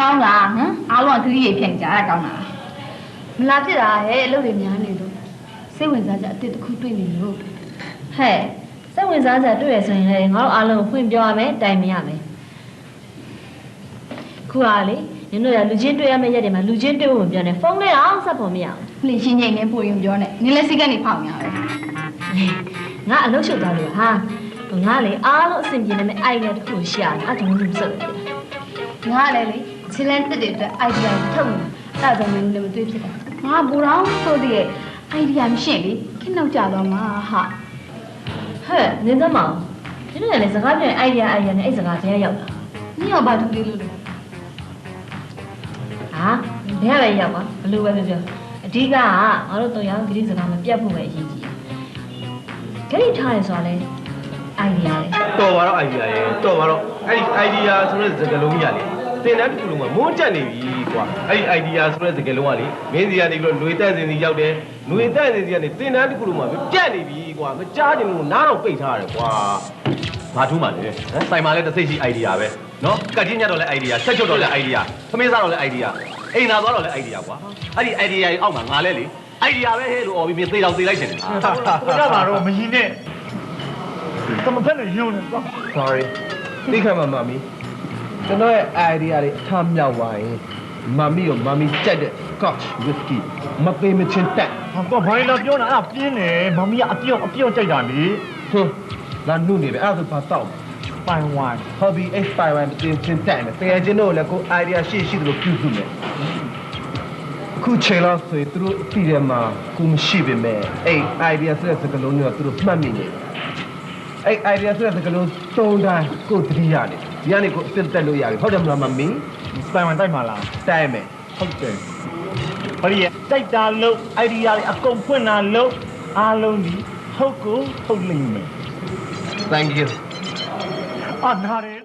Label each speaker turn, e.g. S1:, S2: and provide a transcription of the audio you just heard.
S1: ကောင်းလားဟမ်အားလုံးကခရီးရေဖြစ်ကြတာကောင်းလားမလာဖြစ်တာဟဲ့အလုပ်တွေများနေလို့စိတ်ဝင်စားကြအစ်တစ်ခုတွေ့နေလို့ဟဲ့စိတ်ဝင်စားကြတွေ့ရဆိုရင်လည်းငါတို့အားလုံးဖွင့်ပြောရမယ်တိုင်မရမယ်ခုအားလေနင်တို့ရလူချင်းတွေ့ရမယ့်ရက်တွေမှာလူချင်းတွေ့ဖို့မပြောနဲ့ဖုန်းနဲ့အောင်ဆက်ဖို့မရအောင်လှင်ရှင်းငိမ့်နေပို့ရင်ပြောနဲ့နင်လည်းစိတ်ကနေဖောက်နေရတယ်ငါအလုပ်ရှုပ်သွားလို့ဟာငါလေအားလုံးအဆင်ပြေနေမယ့် idea တစ်ခုရှာတယ်အဲ့ဒါမျိုးမစက်ဘူးငါလည်းလေချင်းလန်းတက်တဲ့အတွက် idea ထုတ်နေတာအဲ့ဒါကြောင့်လည်းမတွေ့ဖြစ်တာငါဘူတော်ဆိုတဲ့ idea မရှိလေခင်းနောက်ကြတော့မှာဟာဟဲ့နင်သမအောင်ဒီလိုလေစကားပြန် idea နဲ့အဲ့စကားတရားရောက်တာနင်ရောဘာတူလေးလို့လဲဟာဘယ်ရလဲရောက်ပါဘလို့ပဲပြောအဓိကကငါတို့တော့ရောဂတိစကားမပြတ်ဖို့ပဲအရေးကြီးတယ်ဂတိထားရဆိုတာလေ idea လေ
S2: တော်ပါတော့ idea ရေတော်ပါတော့အဲ့ဒီ idea ဆိုတဲ့စကားလုံးကြီးကလေတင်တဲ့တစ်ခုလုံးကမုန်းတက်နေပြီကွာအဲ့ဒီ idea ဆိုတဲ့စကားလုံးကလေမင်းစီကနေပြီးတော့လွေတက်စင်စီရောက်တယ်လွေတက်စင်စီကနေတင်တဲ့တစ်ခုလုံးကပြတ်နေပြီကွာမကြားချင်လို့နားတော့ပိတ်ထားရတယ်ကွာဘာထူးမှလဲဟမ်စိုင်မှာလဲတစ်စိတ်ရှိ idea ပဲနော်ကတ်ချင်းညက်တော့လဲ idea ဆက်ချုပ်တော့လဲ idea သမင်းစားတော့လဲ idea အိမ်သာသွားတော့လဲ idea ကွာအဲ့ဒီ idea ကြီးအောက်မှာငါလဲလေ idea ပဲဟဲ့လို့អော်ပြီးသေတော့သေလိုက်ရှင်တယ်
S3: ကိုရပါတော့မကြီးနဲ့တမဖက်နဲ့ယုံနေတော့
S2: sorry သိခံမှာမမီကျွန်တော်ရဲ့ idea လေးအထမြောက်သွားရင်မမီကိုမမီကြိုက်တဲ့ Scotch whisky မပေးမချင်းတက်
S3: ဟာတော့ဘာလဲပြောတာအဲ့ပြင်းနေမမီကအပြုတ်ကြိုက်တာလေ
S2: ဟွန်းငါနှုတ်နေပဲအဲ့ဒါဆိုဘာတောက်
S3: ပိုင်ဝိုင်း
S2: hobby expire မတင်ချင်းတက်မယ်တကယ်ချင်းတို့လည်းကို idea ရှိတယ်လို့ပြုစုမယ်ခုချိန်လောက်ဆိုရင်သူတို့အပြည်ထဲမှာကိုမရှိပေမဲ့အဲ့ idea ဆိုတဲ့စကားလုံးတွေကသူတို့မှတ်မိနေတယ်အဲ့ idea ဆိုတဲ့စကားလုံးသုံးတိုင်းကိုတတိရတယ်ဒီကနေကိုအစ်တက်လို့ရတယ်ဟုတ်တယ်မလားမမီ
S3: ပိုင်ဝိုင်းတိုက်မှာလား
S2: တိုက်မယ်
S3: ဟုတ်တယ်ဘာလို့တိုက်တာလို့ idea တွေအကုန်ဖွင့်တာလို့အားလုံးဒီဟုတ်ကိုဟုတ်လိမ့်မယ်
S2: Thank you.
S3: Anare.